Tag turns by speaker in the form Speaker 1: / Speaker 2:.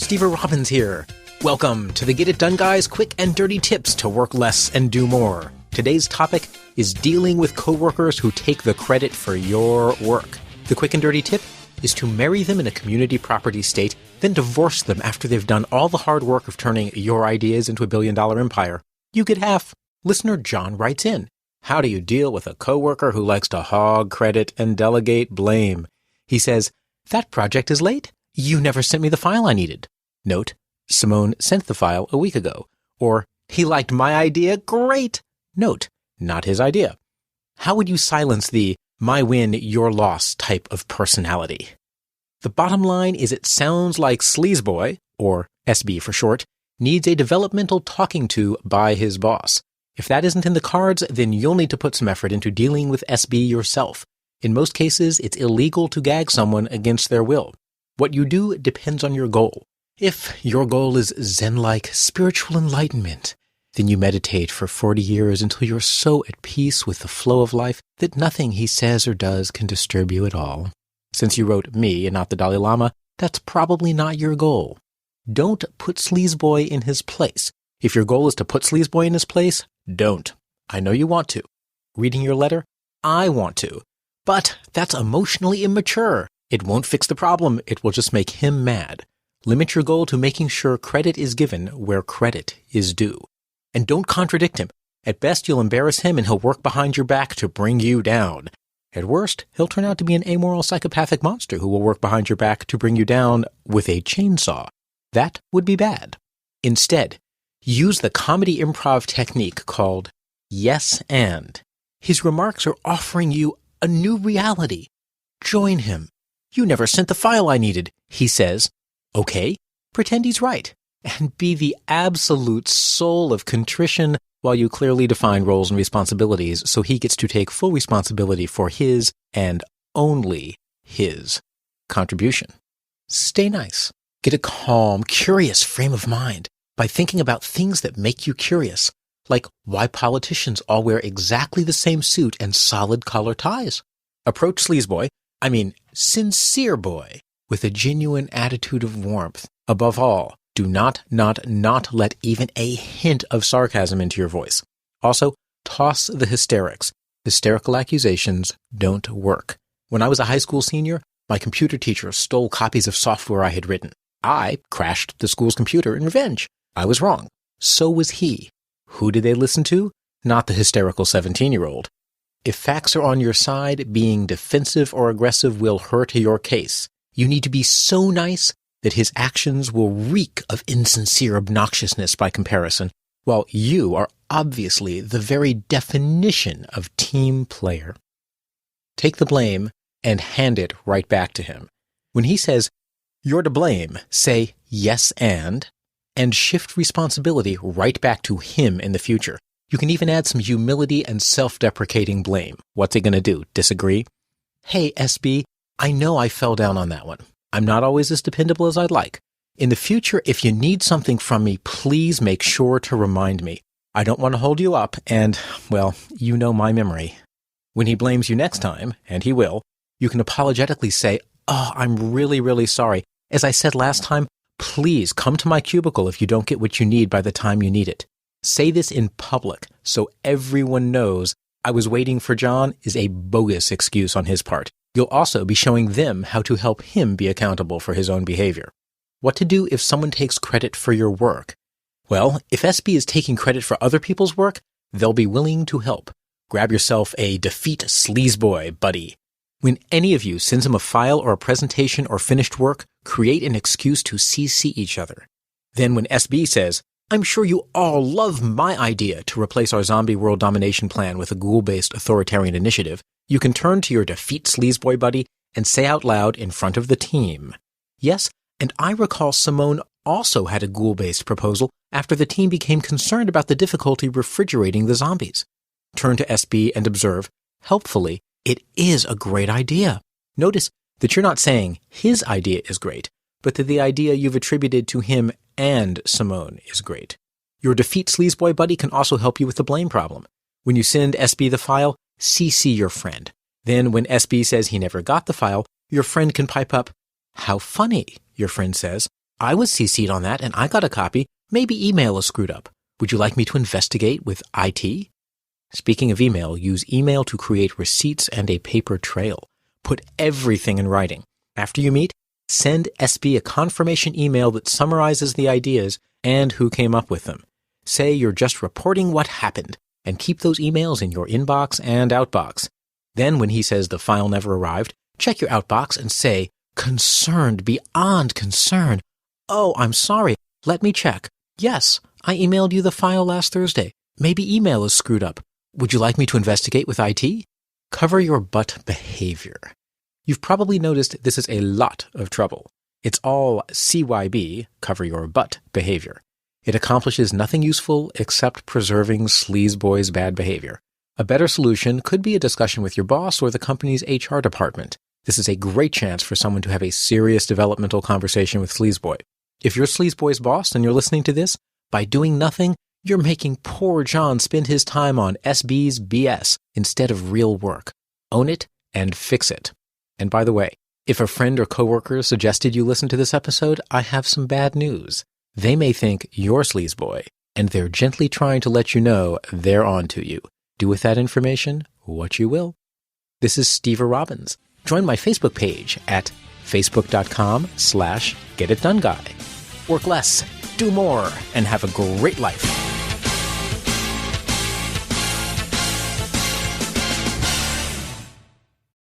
Speaker 1: Steve Robbins here. Welcome to the Get It Done Guys quick and dirty tips to work less and do more. Today's topic is dealing with coworkers who take the credit for your work. The quick and dirty tip is to marry them in a community property state, then divorce them after they've done all the hard work of turning your ideas into a billion-dollar empire. You get half. Listener John writes in, how do you deal with a coworker who likes to hog credit and delegate blame? He says, that project is late. You never sent me the file I needed. Note, Simone sent the file a week ago. Or, he liked my idea, great. Note, not his idea. How would you silence the my win, your loss type of personality? The bottom line is it sounds like Sleazeboy, or SB for short, needs a developmental talking to by his boss. If that isn't in the cards, then you'll need to put some effort into dealing with SB yourself. In most cases, it's illegal to gag someone against their will. What you do depends on your goal. If your goal is Zen-like spiritual enlightenment, then you meditate for 40 years until you're so at peace with the flow of life that nothing he says or does can disturb you at all. Since you wrote me and not the Dalai Lama, that's probably not your goal. Don't put Sleazeboy in his place. If your goal is to put Sleazeboy in his place, don't. I know you want to. Reading your letter? I want to. But that's emotionally immature. It won't fix the problem. It will just make him mad. Limit your goal to making sure credit is given where credit is due. And don't contradict him. At best, you'll embarrass him and he'll work behind your back to bring you down. At worst, he'll turn out to be an amoral psychopathic monster who will work behind your back to bring you down with a chainsaw. That would be bad. Instead, use the comedy improv technique called yes and. His remarks are offering you a new reality. Join him. You never sent the file I needed, he says. Okay, pretend he's right, and be the absolute soul of contrition while you clearly define roles and responsibilities so he gets to take full responsibility for his and only his contribution. Stay nice. Get a calm, curious frame of mind by thinking about things that make you curious, like why politicians all wear exactly the same suit and solid collar ties. Approach Sleazeboy, Sincere Boy, with a genuine attitude of warmth. Above all, do not let even a hint of sarcasm into your voice. Also, toss the hysterics. Hysterical accusations don't work. When I was a high school senior, my computer teacher stole copies of software I had written. I crashed the school's computer in revenge. I was wrong. So was he. Who did they listen to? Not the hysterical 17-year-old. If facts are on your side, being defensive or aggressive will hurt your case. You need to be so nice that his actions will reek of insincere obnoxiousness by comparison, while you are obviously the very definition of team player. Take the blame and hand it right back to him. When he says, you're to blame, say yes and shift responsibility right back to him in the future. You can even add some humility and self-deprecating blame. What's he going to do? Disagree? Hey, SB, I know I fell down on that one. I'm not always as dependable as I'd like. In the future, if you need something from me, please make sure to remind me. I don't want to hold you up, and, well, you know my memory. When he blames you next time, and he will, you can apologetically say, oh, I'm really, really sorry. As I said last time, please come to my cubicle if you don't get what you need by the time you need it. Say this in public so everyone knows I was waiting for John is a bogus excuse on his part. You'll also be showing them how to help him be accountable for his own behavior. What to do if someone takes credit for your work? Well, if SB is taking credit for other people's work, they'll be willing to help. Grab yourself a defeat Sleazeboy buddy. When any of you sends him a file or a presentation or finished work, create an excuse to CC each other. Then when SB says, I'm sure you all love my idea to replace our zombie world domination plan with a Google-based authoritarian initiative, you can turn to your defeat Sleazeboy buddy and say out loud in front of the team. Yes, and I recall Simone also had a Google-based proposal after the team became concerned about the difficulty refrigerating the zombies. Turn to SB and observe, helpfully, it is a great idea. Notice that you're not saying his idea is great, but that the idea you've attributed to him and Simone is great. Your defeat Sleazeboy buddy can also help you with the blame problem. When you send SB the file, CC your friend. Then when SB says he never got the file, your friend can pipe up, how funny, your friend says. I was CC'd on that and I got a copy. Maybe email is screwed up. Would you like me to investigate with IT? Speaking of email, use email to create receipts and a paper trail. Put everything in writing. After you meet, send SB a confirmation email that summarizes the ideas and who came up with them. Say you're just reporting what happened, and keep those emails in your inbox and outbox. Then when he says the file never arrived, check your outbox and say, concerned beyond concern. Oh, I'm sorry. Let me check. Yes, I emailed you the file last Thursday. Maybe email is screwed up. Would you like me to investigate with IT? Cover your butt behavior. You've probably noticed this is a lot of trouble. It's all CYB, cover your butt behavior. It accomplishes nothing useful except preserving sleazeboys' bad behavior. A better solution could be a discussion with your boss or the company's HR department. This is a great chance for someone to have a serious developmental conversation with sleazeboy. If you're sleazeboy's boss and you're listening to this, by doing nothing, you're making poor John spend his time on SB's BS instead of real work. Own it and fix it. And by the way, if a friend or coworker suggested you listen to this episode, I have some bad news. They may think you're sleazeboy, and they're gently trying to let you know they're on to you. Do with that information what you will. This is Steve Robbins. Join my Facebook page at facebook.com/getitdoneguy. Work less, do more, and have a great life.